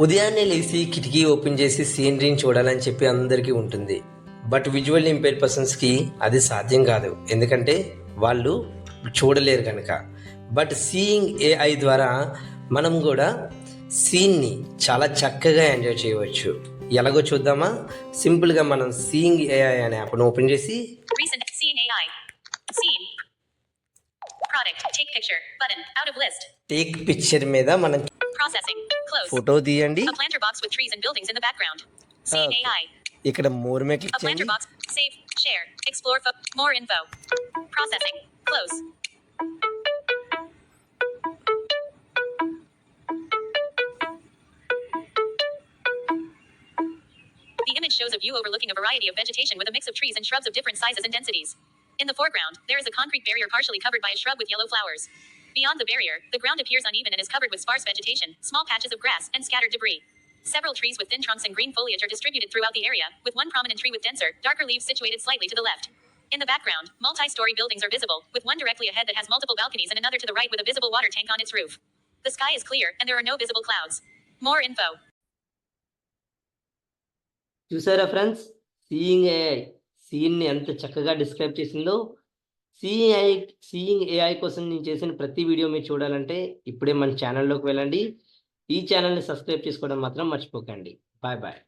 ఉదయాన్నే లేచి కిటికీ ఓపెన్ చేసి సీనరీని చూడాలని చెప్పి అందరికీ ఉంటుంది. బట్ విజువల్ ఇంపైర్ పర్సన్స్కి అది సాధ్యం కాదు, ఎందుకంటే వాళ్ళు చూడలేరు కనుక. బట్ సీయింగ్ ఏఐ ద్వారా మనం కూడా సీన్ని చాలా చక్కగా ఎంజాయ్ చేయవచ్చు. ఎలాగో చూద్దామా? సింపుల్గా మనం సీయింగ్ ఏఐ అనే యాప్ను ఓపెన్ చేసి టేక్ పిక్చర్ మీద మనం ఫోటో తీయండి. ఇక్కడ మోర్ మీద క్లిక్ చేయండి. The image shows a view overlooking a variety of vegetation with a mix of trees and shrubs of different sizes and densities. In the foreground, there is a concrete barrier partially covered by a shrub with yellow flowers. Beyond the barrier, the ground appears uneven and is covered with sparse vegetation, small patches of grass, and scattered debris. Several trees with thin trunks and green foliage are distributed throughout the area, with one prominent tree with denser, darker leaves situated slightly to the left. In the background, multi-story buildings are visible, with one directly ahead that has multiple balconies and another to the right with a visible water tank on its roof. The sky is clear, and there are no visible clouds. More info. చూసారా friends, seeing AI సీన్ని ఎంత చక్కగా describe చేసిందో. Seeing AI కోసం నేను చేసిన ప్రతి video మీరు చూడాలంటే ఇప్పుడే మన ఛానల్లోకి వెళ్ళండి. ఈ ఛానల్ని సబ్స్క్రైబ్ చేసుకోవడం మాత్రం మర్చిపోకండి. Bye bye.